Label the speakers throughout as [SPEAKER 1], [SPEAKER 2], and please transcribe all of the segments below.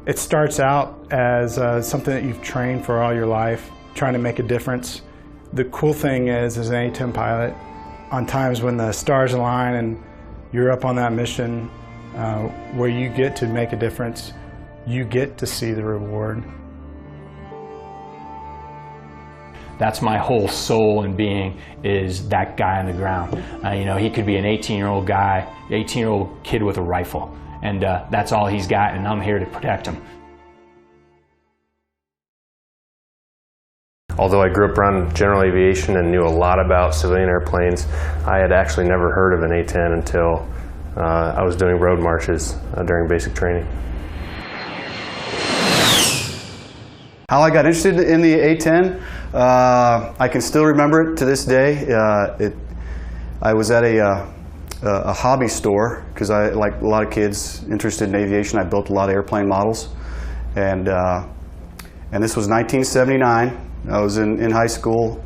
[SPEAKER 1] It starts out as something that you've trained for all your life, trying to make a difference. The cool thing is, as an A-10 pilot, on times when the stars align and you're up on that mission where you get to make a difference, you get to see the reward.
[SPEAKER 2] That's my whole soul and being, is that guy on the ground. You know, he could be an 18-year-old guy, 18-year-old kid with a rifle, and that's all he's got, and I'm here to protect him.
[SPEAKER 3] Although I grew up around general aviation and knew a lot about civilian airplanes, I had actually never heard of an A-10 until I was doing road marches during basic training.
[SPEAKER 4] How I got interested in the A-10, I can still remember it to this day. I was at a hobby store because I, like a lot of kids interested in aviation, I built a lot of airplane models, and this was 1979. I was in high school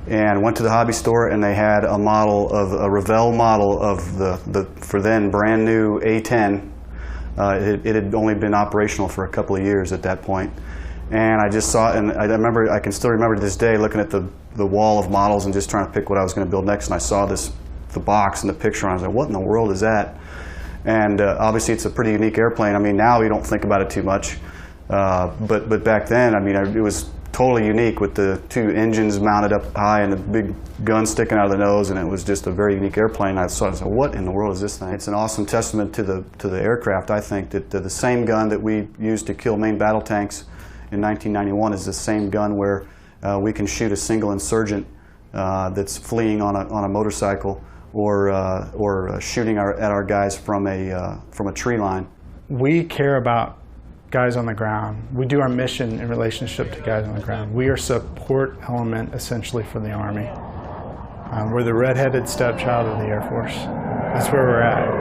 [SPEAKER 4] and went to the hobby store, and they had a model of a Revell model of the for then brand new A-10. It had only been operational for a couple of years at that point, and I just saw it, and I can still remember to this day looking at the wall of models and just trying to pick what I was going to build next, and I saw the box and the picture, and I was like, what in the world is that? And obviously it's a pretty unique airplane. I mean, now we don't think about it too much, but back then, I mean, it was totally unique with the two engines mounted up high and the big gun sticking out of the nose, and it was just a very unique airplane. I said, what in the world is this thing? It's an awesome testament to the aircraft, I think, that the same gun that we used to kill main battle tanks in 1991 is the same gun where we can shoot a single insurgent that's fleeing on a motorcycle, or shooting at our guys from a tree line. We care about guys on the ground. We do our mission in relationship to guys on the ground. We are a support element, essentially, for the Army. We're the red-headed stepchild of the Air Force. That's where we're at.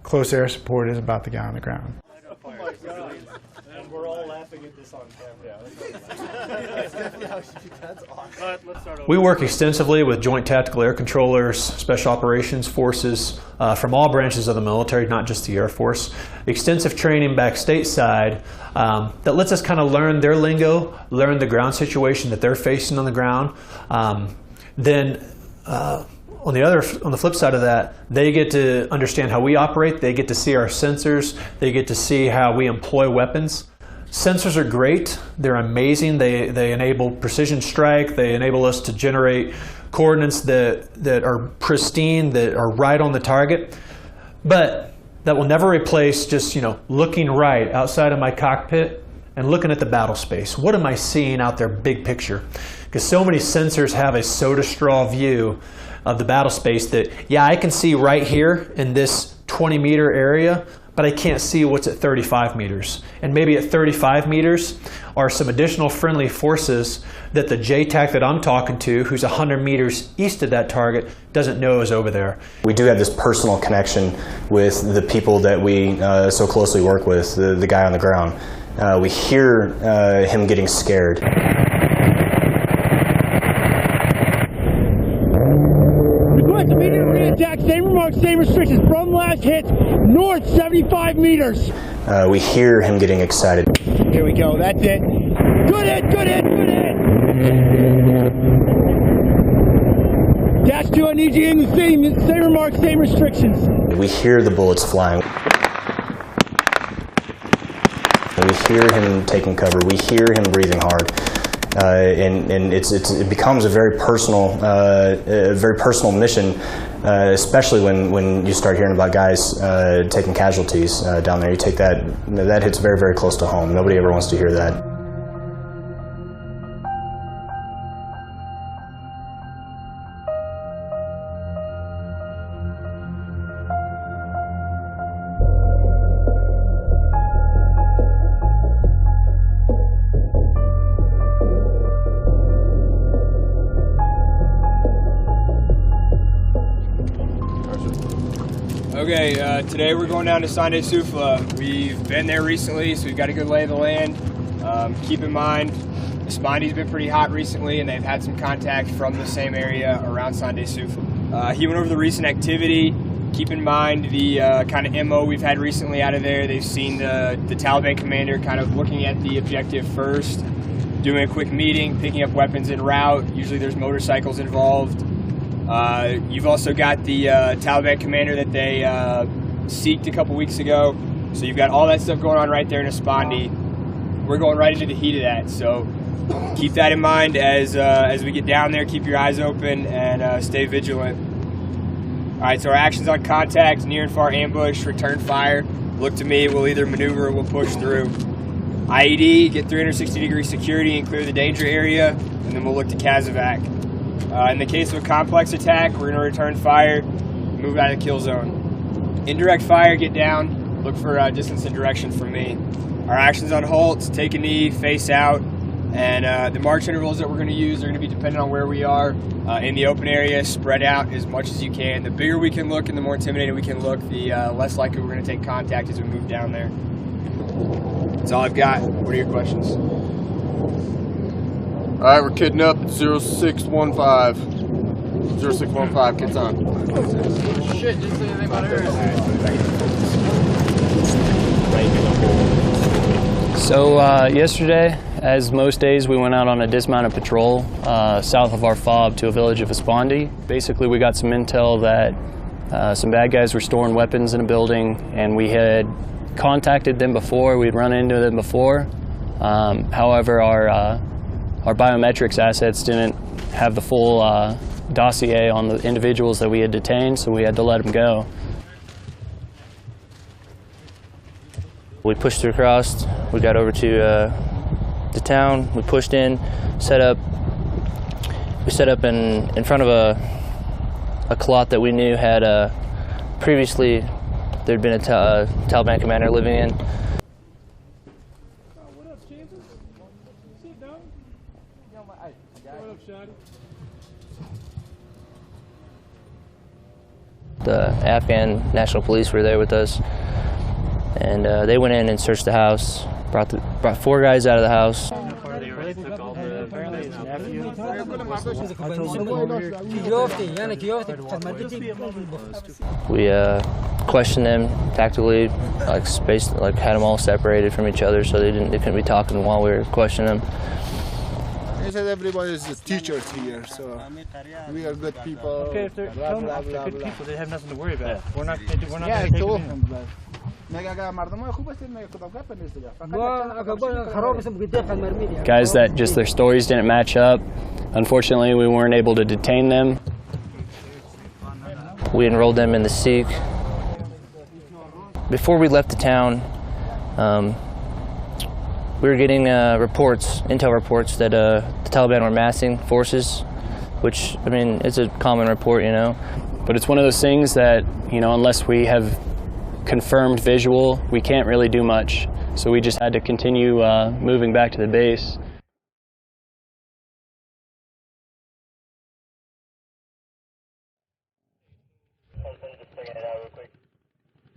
[SPEAKER 4] Close air support is about the guy on the ground.
[SPEAKER 5] Oh my God. And we're all laughing at this on camera. That's awesome.
[SPEAKER 6] We work extensively with Joint Tactical Air Controllers, Special Operations Forces from all branches of the military, not just the Air Force. Extensive training back stateside that lets us kind of learn their lingo, learn the ground situation that they're facing on the ground. On the flip side of that, they get to understand how we operate, they get to see our sensors, they get to see how we employ weapons. Sensors are great, they're amazing, they enable precision strike, they enable us to generate coordinates that are pristine, that are right on the target, but that will never replace just, looking right outside of my cockpit and looking at the battle space. What am I seeing out there big picture? Because so many sensors have a soda straw view of the battle space that, yeah, I can see right here in this 20-meter area, but I can't see what's at 35 meters. And maybe at 35 meters are some additional friendly forces that the JTAC that I'm talking to, who's 100 meters east of that target, doesn't know is over there.
[SPEAKER 7] We do have this personal connection with the people that we so closely work with, the guy on the ground. We hear him getting scared.
[SPEAKER 8] Immediately attack, same remarks, same restrictions, from last hit, north 75 meters.
[SPEAKER 7] We hear him getting excited.
[SPEAKER 8] Here we go, that's it. Good hit, good hit, good hit. Dash 2, I need you in the same remarks, same restrictions.
[SPEAKER 7] We hear the bullets flying. We hear him taking cover. We hear him breathing hard. And it becomes a very personal mission, especially when you start hearing about guys taking casualties down there. You take that hits very, very close to home. Nobody ever wants to hear that.
[SPEAKER 9] Okay, today we're going down to Sande Sufla. We've been there recently, so we've got a good lay of the land. Keep in mind, Spondy's been pretty hot recently, and they've had some contact from the same area around Sande Sufla. He went over the recent activity. Keep in mind the kind of MO we've had recently out of there. They've seen the Taliban commander kind of looking at the objective first, doing a quick meeting, picking up weapons en route. Usually there's motorcycles involved. You've also got the Taliban commander that they seeked a couple weeks ago. So you've got all that stuff going on right there in Espandi. We're going right into the heat of that. So keep that in mind as we get down there. Keep your eyes open and stay vigilant. All right, so our actions on contact, near and far ambush, return fire. Look to me, we'll either maneuver or we'll push through. IED, get 360-degree security and clear the danger area, and then we'll look to KFACC. In the case of a complex attack, we're going to return fire, move out of the kill zone. Indirect fire, get down, look for distance and direction from me. Our actions on halts, take a knee, face out, and the march intervals that we're going to use are going to be dependent on where we are. In the open area, spread out as much as you can. The bigger we can look and the more intimidating we can look, the less likely we're going to take contact as we move down there. That's all I've got. What are your questions?
[SPEAKER 10] All right, we're kidding up at 0615. 0615, kids on.
[SPEAKER 9] Shit, didn't say anything about areas.
[SPEAKER 11] So yesterday, as most days, we went out on a dismounted patrol south of our fob to a village of Espandi. Basically, we got some intel that some bad guys were storing weapons in a building, and we had contacted them before. We'd run into them before. However, our biometrics assets didn't have the full dossier on the individuals that we had detained, so we had to let them go. We pushed through across, we got over to the town, we pushed in, set up in front of a clot that we knew had previously there'd been a Taliban commander living in.
[SPEAKER 8] What up, Kansas? Sit down. What up, Shotty?
[SPEAKER 11] The Afghan National Police were there with us, and they went in and searched the house, brought 4 guys out of the house. We questioned them tactically, like had them all separated from each other so they couldn't be talking while we were questioning them.
[SPEAKER 10] They said everybody is teachers here, so we are good people.
[SPEAKER 5] Okay, if they're good people, they have nothing to worry about. We're not going to take them.
[SPEAKER 11] Guys that just their stories didn't match up. Unfortunately, we weren't able to detain them. We enrolled them in the SEEK. Before we left the town, we were getting intel reports that the Taliban were massing forces, which, I mean, it's a common report, you know.
[SPEAKER 2] But it's one of those things that, you know, unless we have confirmed visual, we can't really do much. So we just had to continue moving back to the base.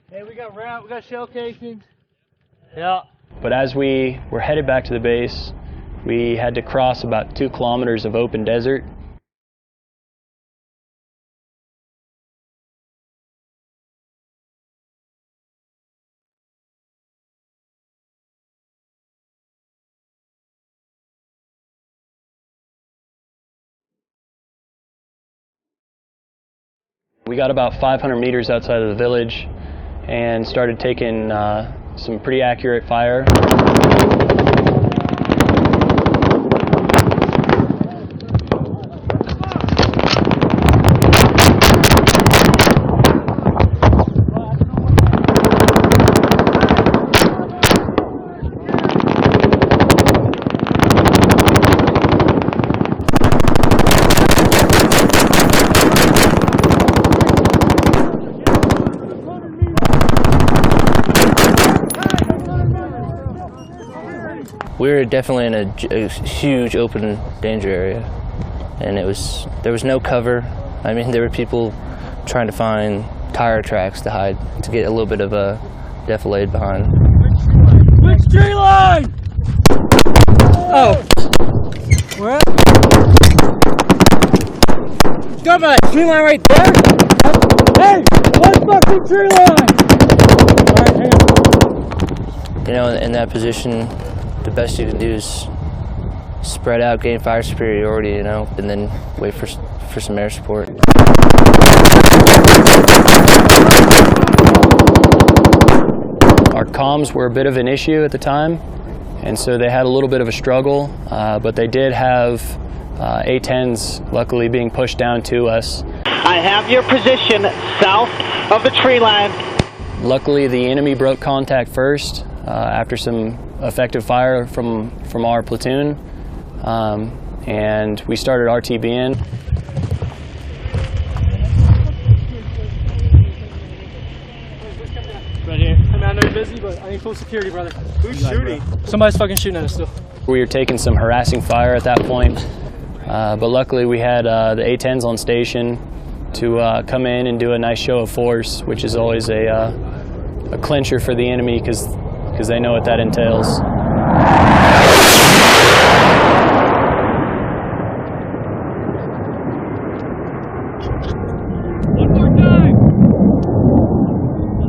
[SPEAKER 5] Hey, we got shell casings.
[SPEAKER 2] Yeah. But as we were headed back to the base, we had to cross about 2 kilometers of open desert. We got about 500 meters outside of the village and started taking some pretty accurate fire.
[SPEAKER 11] We were definitely in a huge open danger area, and there was no cover. I mean, there were people trying to find
[SPEAKER 12] tire tracks to hide, to get a little bit of a defilade behind.
[SPEAKER 8] Which tree line? Oh. Where? Got my tree line right there? Hey, what fucking tree line? Alright, hang on.
[SPEAKER 12] You know, in that position, the best you can do is spread out, gain fire superiority, you know, and then wait for some air support.
[SPEAKER 11] Our comms were a bit of an issue at the time, and so they had a little bit of a struggle, but they did have A-10s luckily being pushed down to us.
[SPEAKER 13] I have your position south of the tree line.
[SPEAKER 11] Luckily, the enemy broke contact first after some effective fire from our platoon, and we started RTBing.
[SPEAKER 5] Right here. I mean, I know you're busy, but I need full security, brother. Who's shooting? Somebody's fucking shooting at us still.
[SPEAKER 11] We were taking some harassing fire at that point, but luckily we had the A-10s on station to come in and do a nice show of force, which is always a clincher for the enemy because they know what that entails.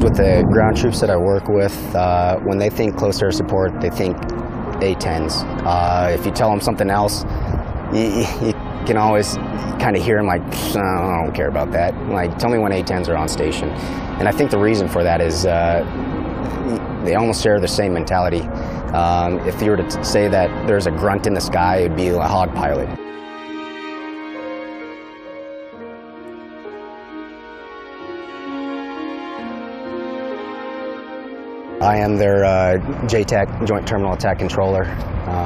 [SPEAKER 14] With the ground troops that I work with, when they think close air support, they think A-10s. If you tell them something else, you can always kind of hear them like, I don't care about that. Like, tell me when A-10s are on station. And I think the reason for that is they almost share the same mentality. If you were to say that there's a grunt in the sky, it'd be a hog pilot. I am their JTAC, Joint Terminal Attack Controller.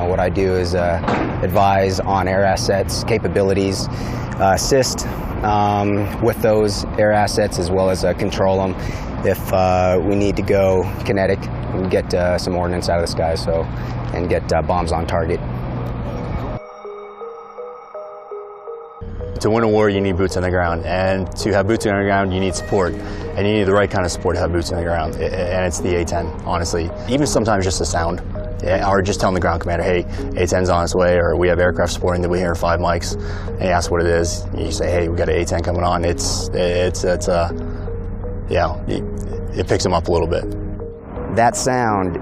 [SPEAKER 14] What I do is advise on air assets, capabilities, assist with those air assets as well as control them if we need to go kinetic and get some ordnance out of the sky and get bombs on target.
[SPEAKER 15] To win a war, you need boots on the ground, and to have boots on the ground, you need support, and you need the right kind of support to have boots on the ground, and it's the A-10, honestly. Even sometimes just the sound, or just telling the ground commander, hey, A-10's on its way, or we have aircraft supporting that we hear 5 mics, and you ask what it is, you say, hey, we got an A-10 coming on, it picks them up a little bit.
[SPEAKER 14] That sound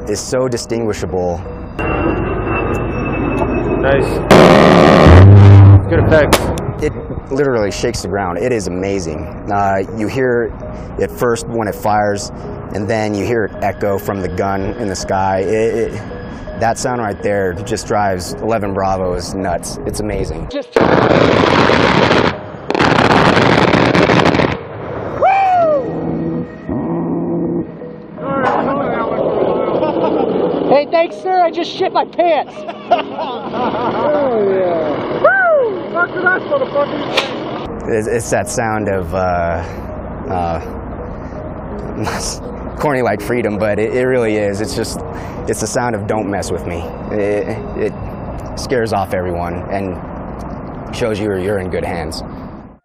[SPEAKER 14] is so distinguishable.
[SPEAKER 15] Nice. Good effect.
[SPEAKER 14] It literally shakes the ground. It is amazing. You hear it first when it fires, and then you hear it echo from the gun in the sky. That sound right there just drives 11 Bravos nuts. It's amazing.
[SPEAKER 13] Hey, thanks, sir. I just shit my pants. Oh, yeah. Woo! Fuck to that, motherfucker.
[SPEAKER 14] It's that sound of corny like freedom, but it really is. It's the sound of don't mess with me. It scares off everyone and shows you're in good hands.